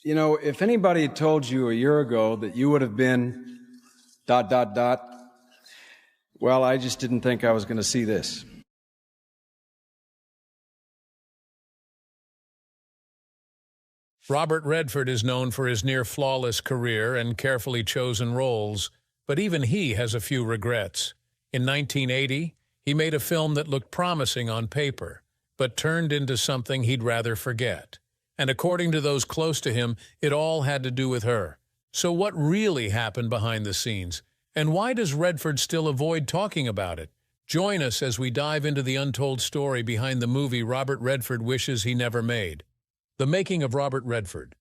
You know, if anybody had told you a year ago that you would have been ... well, I just didn't think I was going to see this. Robert Redford is known for his near-flawless career and carefully chosen roles, but even he has a few regrets. In 1980, he made a film that looked promising on paper, but turned into something he'd rather forget. And according to those close to him, it all had to do with her. So what really happened behind the scenes? And why does Redford still avoid talking about it? Join us as we dive into the untold story behind the movie Robert Redford wishes he never made. The making of Robert Redford.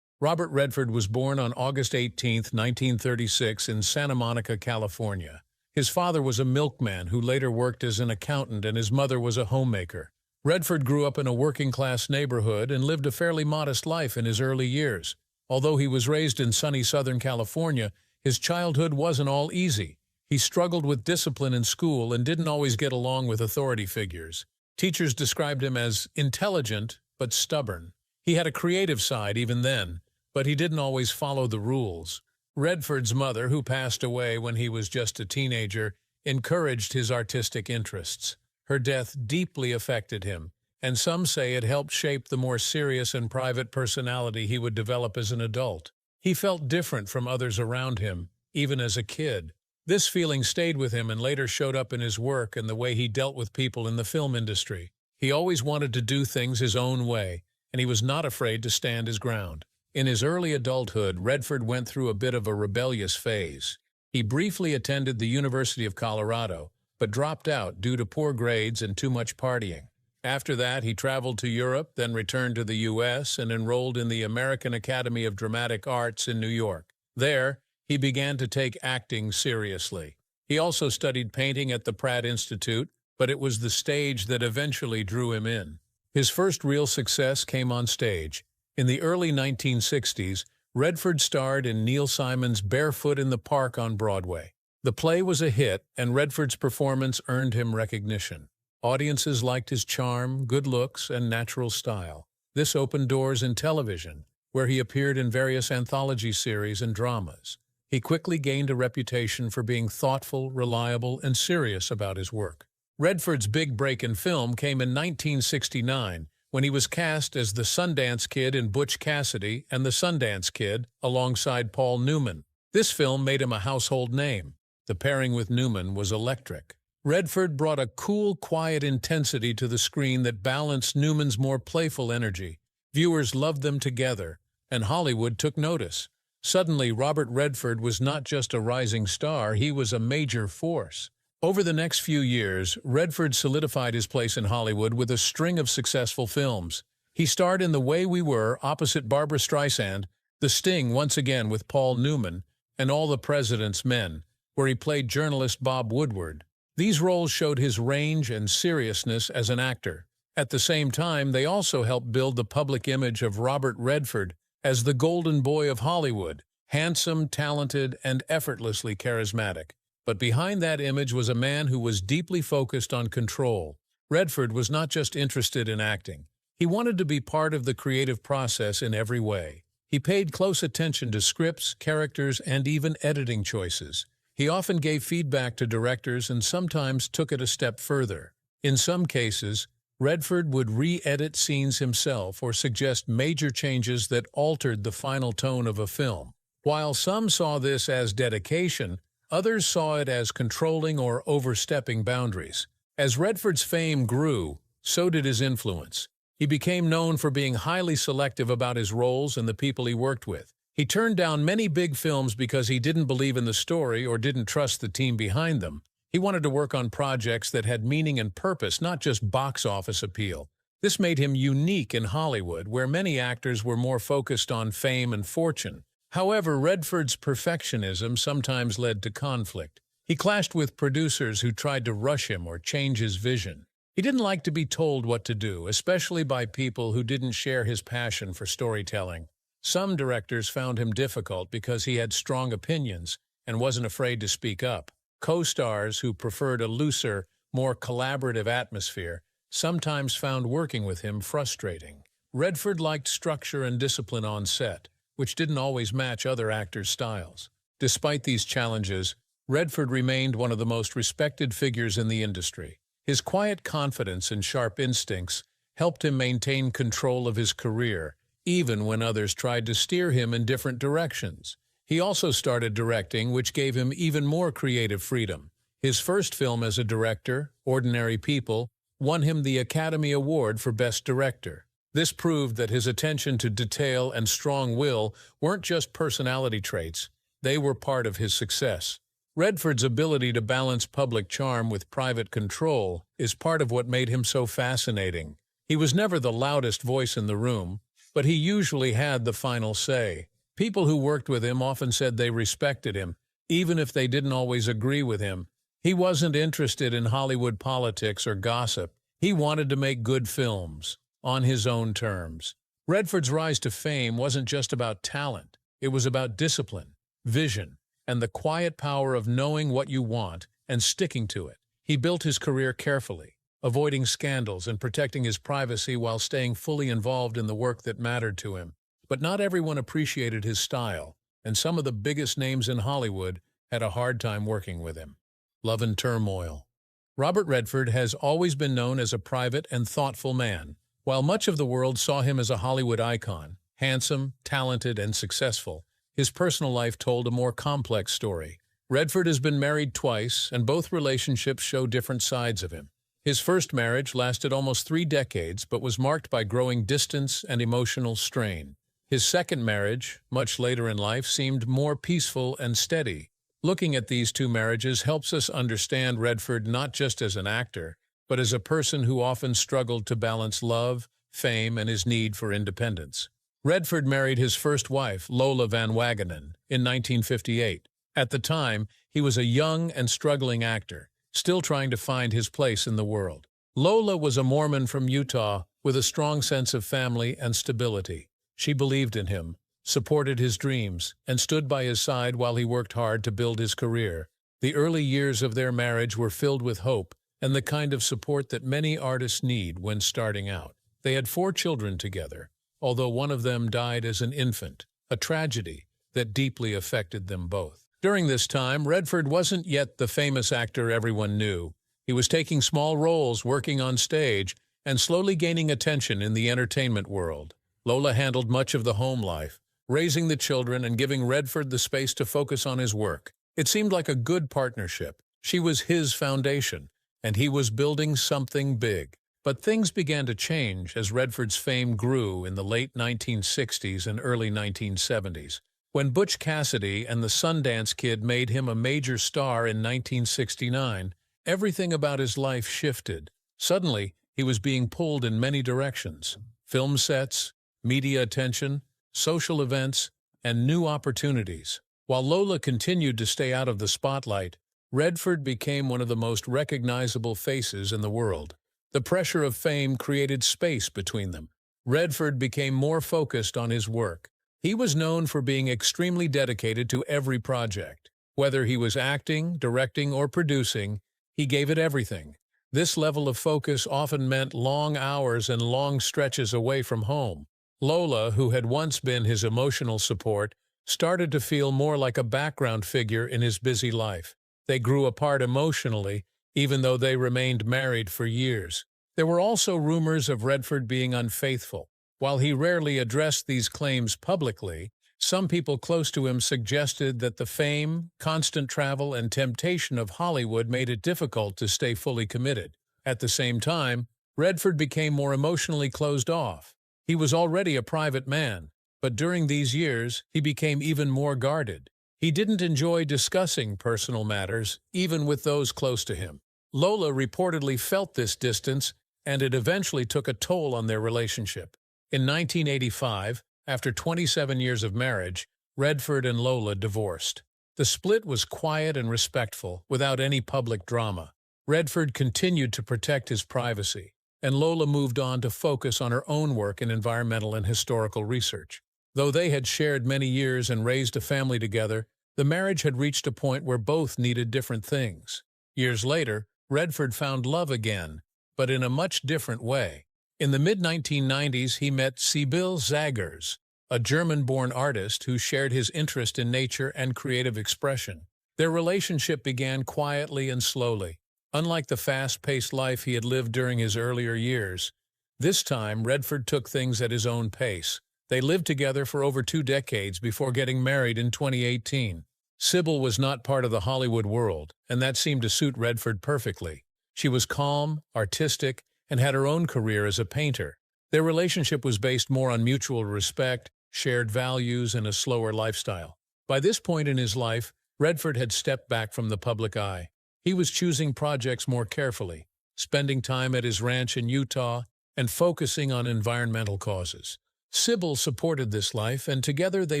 Robert Redford was born on August 18, 1936 in Santa Monica, California. His father was a milkman who later worked as an accountant, and his mother was a homemaker. Redford grew up in a working-class neighborhood and lived a fairly modest life in his early years. Although he was raised in sunny Southern California, his childhood wasn't all easy. He struggled with discipline in school and didn't always get along with authority figures. Teachers described him as intelligent but stubborn. He had a creative side even then, but he didn't always follow the rules. Redford's mother, who passed away when he was just a teenager, encouraged his artistic interests. Her death deeply affected him, and some say it helped shape the more serious and private personality he would develop as an adult. He felt different from others around him, even as a kid. This feeling stayed with him and later showed up in his work and the way he dealt with people in the film industry. He always wanted to do things his own way, and he was not afraid to stand his ground. In his early adulthood, Redford went through a bit of a rebellious phase. He briefly attended the University of Colorado, but dropped out due to poor grades and too much partying. After that, he traveled to Europe, then returned to the U.S. and enrolled in the American Academy of Dramatic Arts in New York. There, he began to take acting seriously. He also studied painting at the Pratt Institute, but it was the stage that eventually drew him in. His first real success came on stage. In the early 1960s, Redford starred in Neil Simon's Barefoot in the Park on Broadway. The play was a hit, and Redford's performance earned him recognition. Audiences liked his charm, good looks, and natural style. This opened doors in television, where he appeared in various anthology series and dramas. He quickly gained a reputation for being thoughtful, reliable, and serious about his work. Redford's big break in film came in 1969, when he was cast as the Sundance Kid in Butch Cassidy and the Sundance Kid, alongside Paul Newman. This film made him a household name. The pairing with Newman was electric. Redford brought a cool, quiet intensity to the screen that balanced Newman's more playful energy. Viewers loved them together, and Hollywood took notice. Suddenly, Robert Redford was not just a rising star, he was a major force. Over the next few years, Redford solidified his place in Hollywood with a string of successful films. He starred in The Way We Were opposite Barbra Streisand, The Sting once again with Paul Newman, and All the President's Men, where he played journalist Bob Woodward. These roles showed his range and seriousness as an actor. At the same time, they also helped build the public image of Robert Redford as the golden boy of Hollywood, handsome, talented, and effortlessly charismatic. But behind that image was a man who was deeply focused on control. Redford was not just interested in acting. He wanted to be part of the creative process in every way. He paid close attention to scripts, characters, and even editing choices. He often gave feedback to directors and sometimes took it a step further. In some cases, Redford would re-edit scenes himself or suggest major changes that altered the final tone of a film. While some saw this as dedication, others saw it as controlling or overstepping boundaries. As Redford's fame grew, so did his influence. He became known for being highly selective about his roles and the people he worked with. He turned down many big films because he didn't believe in the story or didn't trust the team behind them. He wanted to work on projects that had meaning and purpose, not just box office appeal. This made him unique in Hollywood, where many actors were more focused on fame and fortune. However, Redford's perfectionism sometimes led to conflict. He clashed with producers who tried to rush him or change his vision. He didn't like to be told what to do, especially by people who didn't share his passion for storytelling. Some directors found him difficult because he had strong opinions and wasn't afraid to speak up. Co-stars who preferred a looser, more collaborative atmosphere sometimes found working with him frustrating. Redford liked structure and discipline on set, which didn't always match other actors' styles. Despite these challenges, Redford remained one of the most respected figures in the industry. His quiet confidence and sharp instincts helped him maintain control of his career, even when others tried to steer him in different directions. He also started directing, which gave him even more creative freedom. His first film as a director, Ordinary People, won him the Academy Award for Best Director. This proved that his attention to detail and strong will weren't just personality traits, they were part of his success. Redford's ability to balance public charm with private control is part of what made him so fascinating. He was never the loudest voice in the room, but he usually had the final say. People who worked with him often said they respected him, even if they didn't always agree with him. He wasn't interested in Hollywood politics or gossip. He wanted to make good films, on his own terms. Redford's rise to fame wasn't just about talent. It was about discipline, vision, and the quiet power of knowing what you want and sticking to it. He built his career carefully, avoiding scandals and protecting his privacy while staying fully involved in the work that mattered to him. But not everyone appreciated his style, and some of the biggest names in Hollywood had a hard time working with him. Love and turmoil. Robert Redford has always been known as a private and thoughtful man. While much of the world saw him as a Hollywood icon, handsome, talented, and successful, his personal life told a more complex story. Redford has been married twice, and both relationships show different sides of him. His first marriage lasted almost 3 decades, but was marked by growing distance and emotional strain. His second marriage, much later in life, seemed more peaceful and steady. Looking at these 2 marriages helps us understand Redford not just as an actor, but as a person who often struggled to balance love, fame, and his need for independence. Redford married his first wife, Lola Van Wagenen, in 1958. At the time, he was a young and struggling actor, still trying to find his place in the world. Lola was a Mormon from Utah with a strong sense of family and stability. She believed in him, supported his dreams, and stood by his side while he worked hard to build his career. The early years of their marriage were filled with hope and the kind of support that many artists need when starting out. They had 4 children together, although one of them died as an infant, a tragedy that deeply affected them both. During this time, Redford wasn't yet the famous actor everyone knew. He was taking small roles, working on stage, and slowly gaining attention in the entertainment world. Lola handled much of the home life, raising the children and giving Redford the space to focus on his work. It seemed like a good partnership. She was his foundation, and he was building something big. But things began to change as Redford's fame grew in the late 1960s and early 1970s. When Butch Cassidy and the Sundance Kid made him a major star in 1969, everything about his life shifted. Suddenly, he was being pulled in many directions: film sets, media attention, social events, and new opportunities. While Lola continued to stay out of the spotlight, Redford became one of the most recognizable faces in the world. The pressure of fame created space between them. Redford became more focused on his work. He was known for being extremely dedicated to every project. Whether he was acting, directing, or producing, he gave it everything. This level of focus often meant long hours and long stretches away from home. Lola, who had once been his emotional support, started to feel more like a background figure in his busy life. They grew apart emotionally, even though they remained married for years. There were also rumors of Redford being unfaithful. While he rarely addressed these claims publicly, some people close to him suggested that the fame, constant travel, and temptation of Hollywood made it difficult to stay fully committed. At the same time, Redford became more emotionally closed off. He was already a private man, but during these years, he became even more guarded. He didn't enjoy discussing personal matters, even with those close to him. Lola reportedly felt this distance, and it eventually took a toll on their relationship. In 1985, after 27 years of marriage, Redford and Lola divorced. The split was quiet and respectful, without any public drama. Redford continued to protect his privacy, and Lola moved on to focus on her own work in environmental and historical research. Though they had shared many years and raised a family together, the marriage had reached a point where both needed different things. Years later, Redford found love again, but in a much different way. In the mid-1990s, he met Sybil Zagers, a German-born artist who shared his interest in nature and creative expression. Their relationship began quietly and slowly. Unlike the fast-paced life he had lived during his earlier years, this time Redford took things at his own pace. They lived together for over 2 decades before getting married in 2018. Sybil was not part of the Hollywood world, and that seemed to suit Redford perfectly. She was calm, artistic, and had her own career as a painter. Their relationship was based more on mutual respect, shared values, and a slower lifestyle. By this point in his life, Redford had stepped back from the public eye. He was choosing projects more carefully, spending time at his ranch in Utah, and focusing on environmental causes. Sybil supported this life, and together they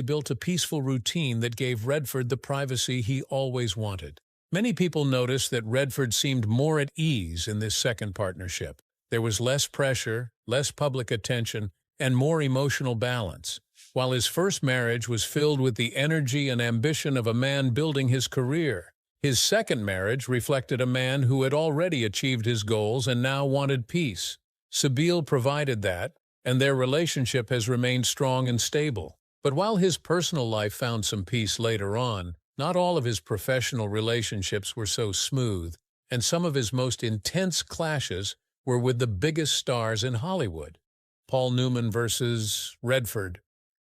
built a peaceful routine that gave Redford the privacy he always wanted. Many people noticed that Redford seemed more at ease in this second partnership. There was less pressure, less public attention, and more emotional balance. While his first marriage was filled with the energy and ambition of a man building his career, his second marriage reflected a man who had already achieved his goals and now wanted peace. Sybil provided that, and their relationship has remained strong and stable. But while his personal life found some peace later on, not all of his professional relationships were so smooth, and some of his most intense clashes were with the biggest stars in Hollywood. Paul Newman versus Redford.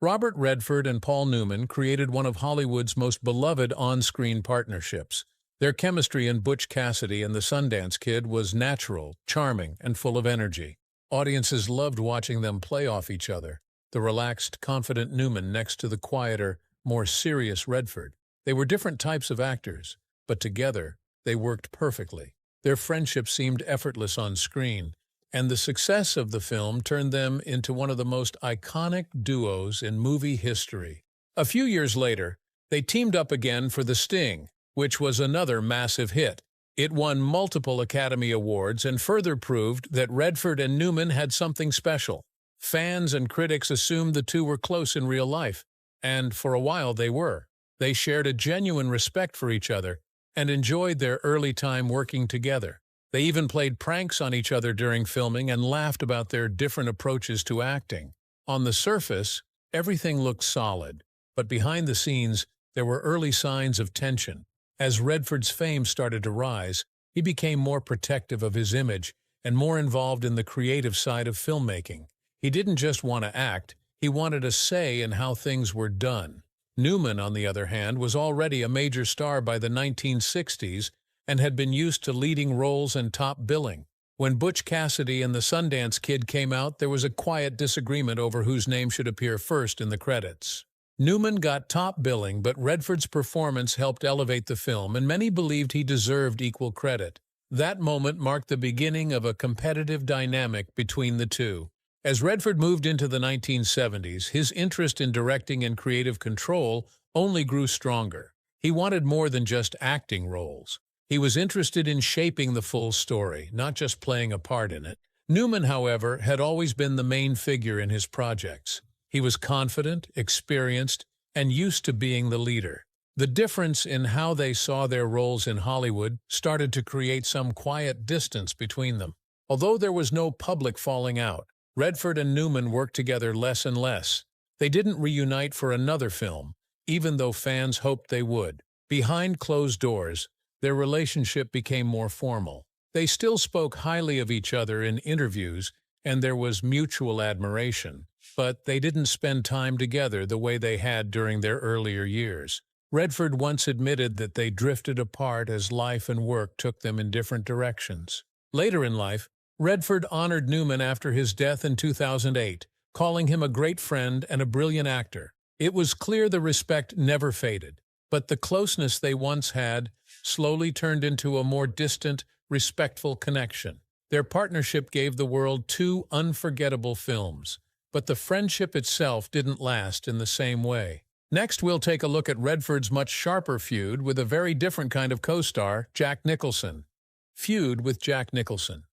Robert Redford and Paul Newman created one of Hollywood's most beloved on-screen partnerships. Their chemistry in Butch Cassidy and the Sundance Kid was natural, charming, and full of energy. Audiences loved watching them play off each other, the relaxed, confident Newman next to the quieter, more serious Redford. They were different types of actors, but together they worked perfectly. Their friendship seemed effortless on screen, and the success of the film turned them into one of the most iconic duos in movie history. A few years later, they teamed up again for The Sting, which was another massive hit. It won multiple Academy Awards and further proved that Redford and Newman had something special. Fans and critics assumed the two were close in real life, and for a while they were. They shared a genuine respect for each other and enjoyed their early time working together. They even played pranks on each other during filming and laughed about their different approaches to acting. On the surface, everything looked solid, but behind the scenes, there were early signs of tension. As Redford's fame started to rise, he became more protective of his image and more involved in the creative side of filmmaking. He didn't just want to act, he wanted a say in how things were done. Newman, on the other hand, was already a major star by the 1960s and had been used to leading roles and top billing. When Butch Cassidy and the Sundance Kid came out, there was a quiet disagreement over whose name should appear first in the credits. Newman got top billing, but Redford's performance helped elevate the film, and many believed he deserved equal credit. That moment marked the beginning of a competitive dynamic between the two. As Redford moved into the 1970s, his interest in directing and creative control only grew stronger. He wanted more than just acting roles. He was interested in shaping the full story, not just playing a part in it. Newman, however, had always been the main figure in his projects. He was confident, experienced, and used to being the leader. The difference in how they saw their roles in Hollywood started to create some quiet distance between them. Although there was no public falling out, Redford and Newman worked together less and less. They didn't reunite for another film, even though fans hoped they would. Behind closed doors, their relationship became more formal. They still spoke highly of each other in interviews, and there was mutual admiration, but they didn't spend time together the way they had during their earlier years. Redford once admitted that they drifted apart as life and work took them in different directions. Later in life, Redford honored Newman after his death in 2008, calling him a great friend and a brilliant actor. It was clear the respect never faded, but the closeness they once had slowly turned into a more distant, respectful connection. Their partnership gave the world 2 unforgettable films, but the friendship itself didn't last in the same way. Next, we'll take a look at Redford's much sharper feud with a very different kind of co-star, Jack Nicholson. Feud with Jack Nicholson.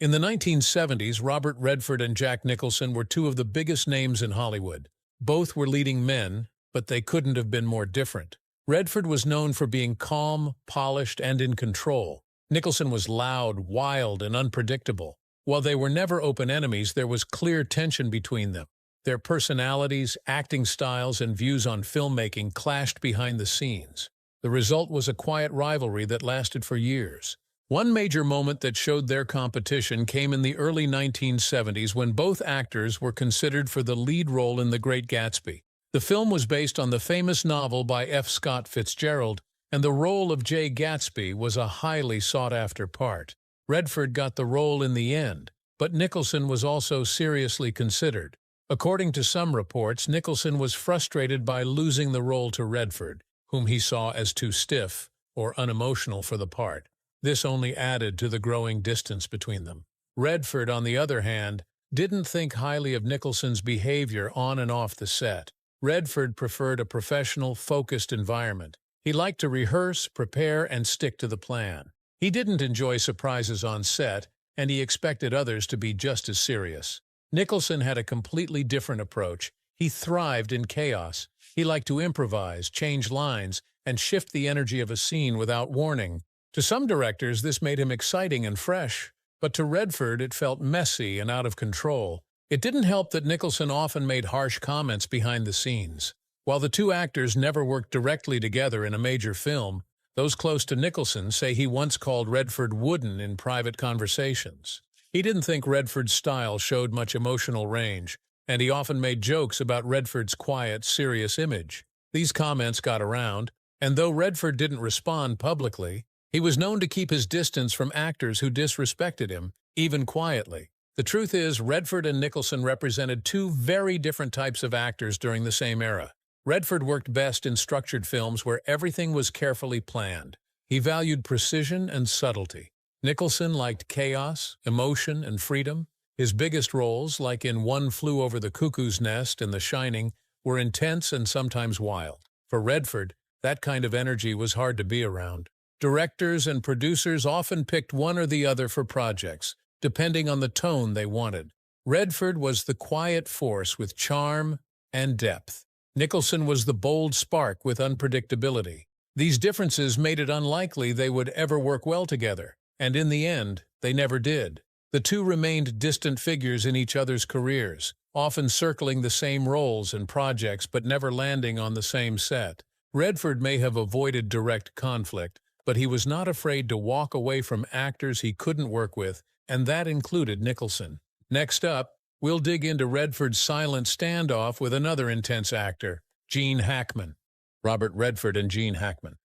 In the 1970s, Robert Redford and Jack Nicholson were 2 of the biggest names in Hollywood. Both were leading men, but they couldn't have been more different. Redford was known for being calm, polished, and in control. Nicholson was loud, wild, and unpredictable. While they were never open enemies, there was clear tension between them. Their personalities, acting styles, and views on filmmaking clashed behind the scenes. The result was a quiet rivalry that lasted for years. One major moment that showed their competition came in the early 1970s when both actors were considered for the lead role in The Great Gatsby. The film was based on the famous novel by F. Scott Fitzgerald, and the role of Jay Gatsby was a highly sought-after part. Redford got the role in the end, but Nicholson was also seriously considered. According to some reports, Nicholson was frustrated by losing the role to Redford, whom he saw as too stiff or unemotional for the part. This only added to the growing distance between them. Redford, on the other hand, didn't think highly of Nicholson's behavior on and off the set. Redford preferred a professional, focused environment. He liked to rehearse, prepare, and stick to the plan. He didn't enjoy surprises on set, and he expected others to be just as serious. Nicholson had a completely different approach. He thrived in chaos. He liked to improvise, change lines, and shift the energy of a scene without warning. To some directors, this made him exciting and fresh, but to Redford it felt messy and out of control. It didn't help that Nicholson often made harsh comments behind the scenes. While the two actors never worked directly together in a major film, those close to Nicholson say he once called Redford wooden in private conversations. He didn't think Redford's style showed much emotional range, and he often made jokes about Redford's quiet, serious image. These comments got around, and though Redford didn't respond publicly, he was known to keep his distance from actors who disrespected him, even quietly. The truth is, Redford and Nicholson represented two very different types of actors during the same era. Redford worked best in structured films where everything was carefully planned. He valued precision and subtlety. Nicholson liked chaos, emotion, and freedom. His biggest roles, like in One Flew Over the Cuckoo's Nest and The Shining, were intense and sometimes wild. For Redford, that kind of energy was hard to be around. Directors and producers often picked one or the other for projects, depending on the tone they wanted. Redford was the quiet force with charm and depth. Nicholson was the bold spark with unpredictability. These differences made it unlikely they would ever work well together, and in the end, they never did. The two remained distant figures in each other's careers, often circling the same roles and projects but never landing on the same set. Redford may have avoided direct conflict, but he was not afraid to walk away from actors he couldn't work with, and that included Nicholson. Next up, we'll dig into Redford's silent standoff with another intense actor, Gene Hackman. Robert Redford and Gene Hackman.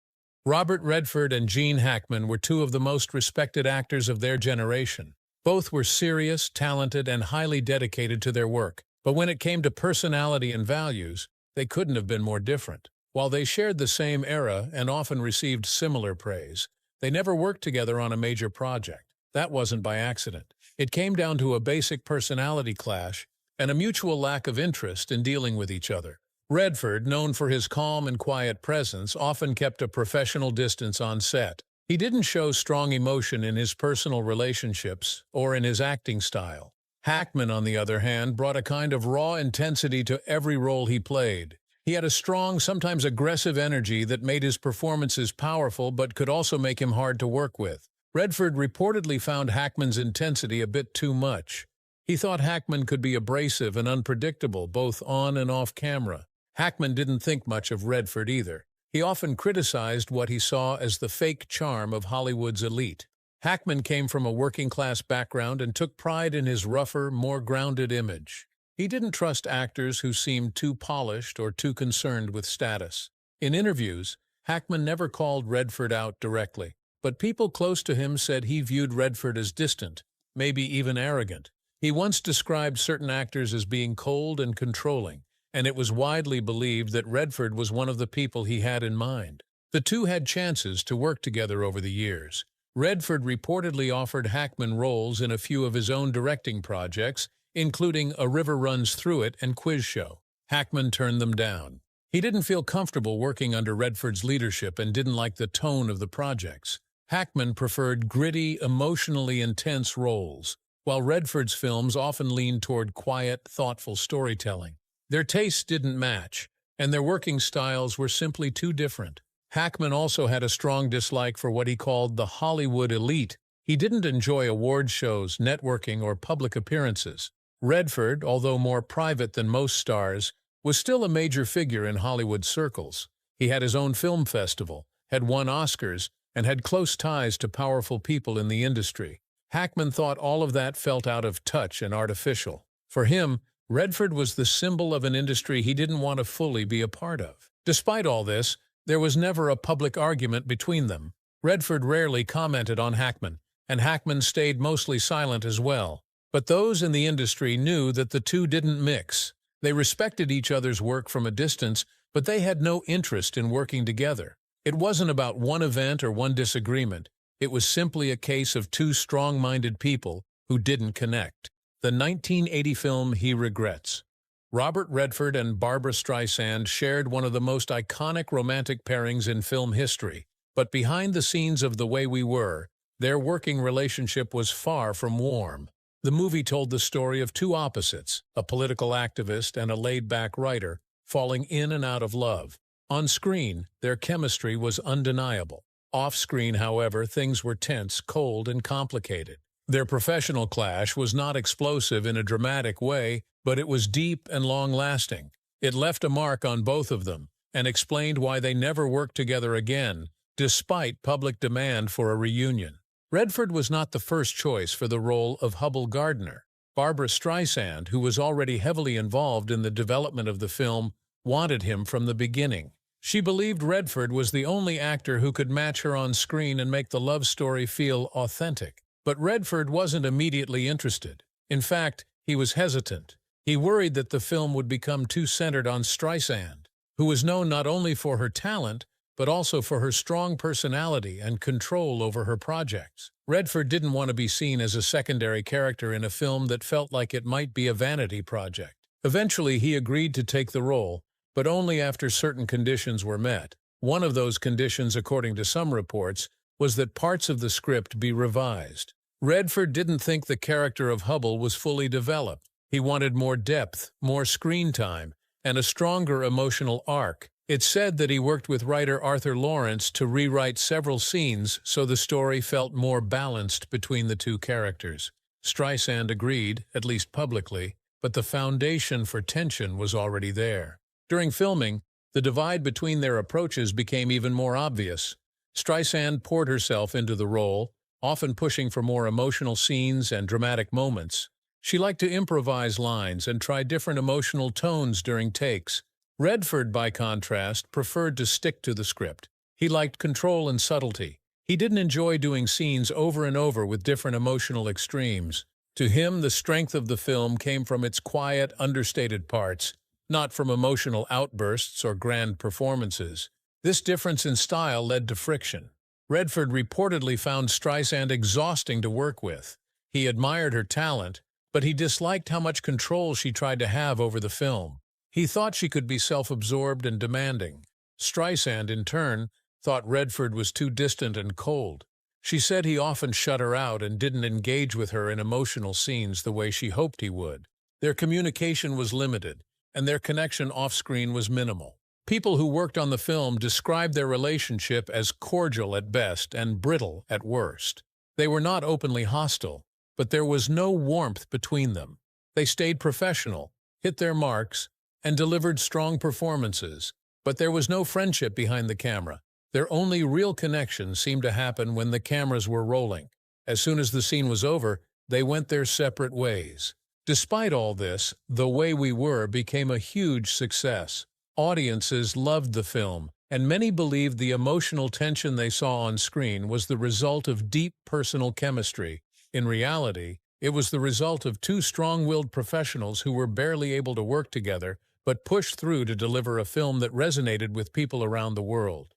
Robert Redford and Gene Hackman were two of the most respected actors of their generation. Both were serious, talented, and highly dedicated to their work. But when it came to personality and values, they couldn't have been more different. While they shared the same era and often received similar praise, they never worked together on a major project. That wasn't by accident. It came down to a basic personality clash and a mutual lack of interest in dealing with each other. Redford, known for his calm and quiet presence, often kept a professional distance on set. He didn't show strong emotion in his personal relationships or in his acting style. Hackman, on the other hand, brought a kind of raw intensity to every role he played. He had a strong, sometimes aggressive energy that made his performances powerful but could also make him hard to work with. Redford reportedly found Hackman's intensity a bit too much. He thought Hackman could be abrasive and unpredictable, both on and off camera. Hackman didn't think much of Redford either. He often criticized what he saw as the fake charm of Hollywood's elite. Hackman came from a working-class background and took pride in his rougher, more grounded image. He didn't trust actors who seemed too polished or too concerned with status. In interviews, Hackman never called Redford out directly, but people close to him said he viewed Redford as distant, maybe even arrogant. He once described certain actors as being cold and controlling, and it was widely believed that Redford was one of the people he had in mind. The two had chances to work together over the years. Redford reportedly offered Hackman roles in a few of his own directing projects, including A River Runs Through It and Quiz Show. Hackman turned them down. He didn't feel comfortable working under Redford's leadership and didn't like the tone of the projects. Hackman preferred gritty, emotionally intense roles, while Redford's films often leaned toward quiet, thoughtful storytelling. Their tastes didn't match, and their working styles were simply too different. Hackman also had a strong dislike for what he called the Hollywood elite. He didn't enjoy award shows, networking, or public appearances. Redford, although more private than most stars, was still a major figure in Hollywood circles. He had his own film festival, had won Oscars, and had close ties to powerful people in the industry. Hackman thought all of that felt out of touch and artificial. For him, Redford was the symbol of an industry he didn't want to fully be a part of. Despite all this, there was never a public argument between them. Redford rarely commented on Hackman, and Hackman stayed mostly silent as well. But those in the industry knew that the two didn't mix. They respected each other's work from a distance, but they had no interest in working together. It wasn't about one event or one disagreement. It was simply a case of two strong-minded people who didn't connect. The 1980 film He Regrets. Robert Redford and Barbra Streisand shared one of the most iconic romantic pairings in film history. But behind the scenes of The Way We Were, their working relationship was far from warm. The movie told the story of two opposites, a political activist and a laid-back writer, falling in and out of love. On screen, their chemistry was undeniable. Off-screen, however, things were tense, cold, and complicated. Their professional clash was not explosive in a dramatic way, but it was deep and long-lasting. It left a mark on both of them, and explained why they never worked together again, despite public demand for a reunion. Redford was not the first choice for the role of Hubbell Gardner. Barbra Streisand, who was already heavily involved in the development of the film, wanted him from the beginning. She believed Redford was the only actor who could match her on screen and make the love story feel authentic. But Redford wasn't immediately interested. In fact, he was hesitant. He worried that the film would become too centered on Streisand, who was known not only for her talent, but also for her strong personality and control over her projects. Redford didn't want to be seen as a secondary character in a film that felt like it might be a vanity project. Eventually, he agreed to take the role, but only after certain conditions were met. One of those conditions, according to some reports, was that parts of the script be revised. Redford didn't think the character of Hubbell was fully developed. He wanted more depth, more screen time, and a stronger emotional arc. It's said that he worked with writer Arthur Lawrence to rewrite several scenes so the story felt more balanced between the two characters. Streisand agreed, at least publicly, but the foundation for tension was already there. During filming, the divide between their approaches became even more obvious. Streisand poured herself into the role, often pushing for more emotional scenes and dramatic moments. She liked to improvise lines and try different emotional tones during takes. Redford, by contrast, preferred to stick to the script. He liked control and subtlety. He didn't enjoy doing scenes over and over with different emotional extremes. To him, the strength of the film came from its quiet, understated parts, not from emotional outbursts or grand performances. This difference in style led to friction. Redford reportedly found Streisand exhausting to work with. He admired her talent, but he disliked how much control she tried to have over the film. He thought she could be self-absorbed and demanding. Streisand, in turn, thought Redford was too distant and cold. She said he often shut her out and didn't engage with her in emotional scenes the way she hoped he would. Their communication was limited, and their connection off-screen was minimal. People who worked on the film described their relationship as cordial at best and brittle at worst. They were not openly hostile, but there was no warmth between them. They stayed professional, hit their marks, and delivered strong performances, but there was no friendship behind the camera. Their only real connection seemed to happen when the cameras were rolling. As soon as the scene was over, they went their separate ways. Despite all this, The Way We Were became a huge success. Audiences loved the film, and many believed the emotional tension they saw on screen was the result of deep personal chemistry. In reality, it was the result of two strong-willed professionals who were barely able to work together, but pushed through to deliver a film that resonated with people around the world.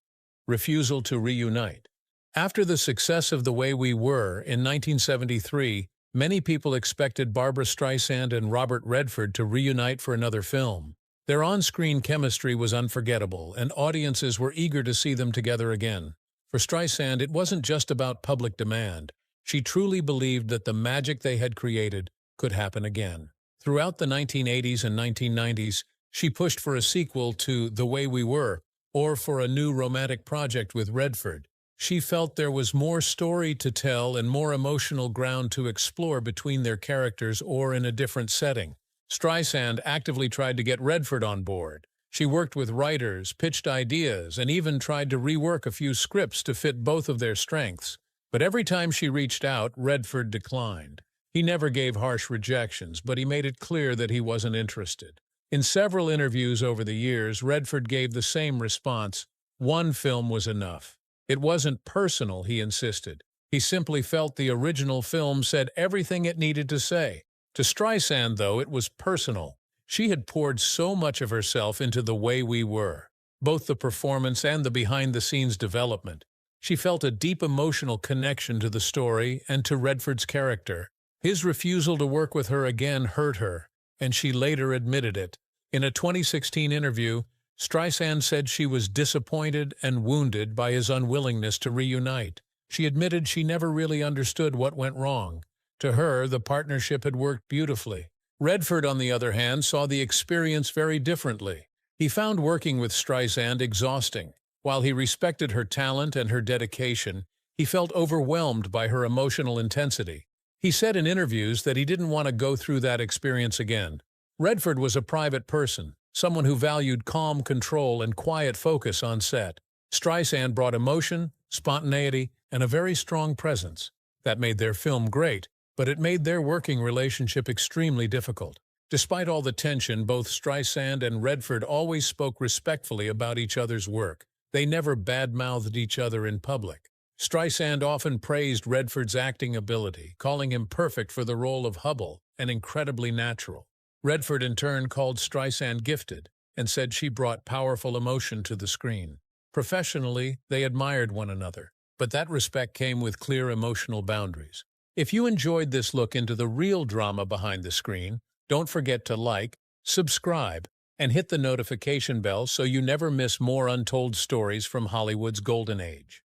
Refusal to reunite. After the success of The Way We Were in 1973, many people expected Barbra Streisand and Robert Redford to reunite for another film. Their on-screen chemistry was unforgettable, and audiences were eager to see them together again. For Streisand, it wasn't just about public demand. She truly believed that the magic they had created could happen again. Throughout the 1980s and 1990s, she pushed for a sequel to The Way We Were, or for a new romantic project with Redford. She felt there was more story to tell and more emotional ground to explore between their characters or in a different setting. Streisand actively tried to get Redford on board. She worked with writers, pitched ideas, and even tried to rework a few scripts to fit both of their strengths. But every time she reached out, Redford declined. He never gave harsh rejections, but he made it clear that he wasn't interested. In several interviews over the years, Redford gave the same response: one film was enough. It wasn't personal, he insisted. He simply felt the original film said everything it needed to say. To Streisand, though, it was personal. She had poured so much of herself into The Way We Were, both the performance and the behind-the-scenes development. She felt a deep emotional connection to the story and to Redford's character. His refusal to work with her again hurt her, and she later admitted it. In a 2016 interview, Streisand said she was disappointed and wounded by his unwillingness to reunite. She admitted she never really understood what went wrong. To her, the partnership had worked beautifully. Redford, on the other hand, saw the experience very differently. He found working with Streisand exhausting. While he respected her talent and her dedication, he felt overwhelmed by her emotional intensity. He said in interviews that he didn't want to go through that experience again. Redford was a private person, someone who valued calm control and quiet focus on set. Streisand brought emotion, spontaneity, and a very strong presence. That made their film great, but it made their working relationship extremely difficult. Despite all the tension, both Streisand and Redford always spoke respectfully about each other's work. They never bad-mouthed each other in public. Streisand often praised Redford's acting ability, calling him perfect for the role of Hubble and incredibly natural. Redford in turn called Streisand gifted and said she brought powerful emotion to the screen. Professionally, they admired one another, but that respect came with clear emotional boundaries. If you enjoyed this look into the real drama behind the screen, don't forget to like, subscribe, and hit the notification bell so you never miss more untold stories from Hollywood's golden age.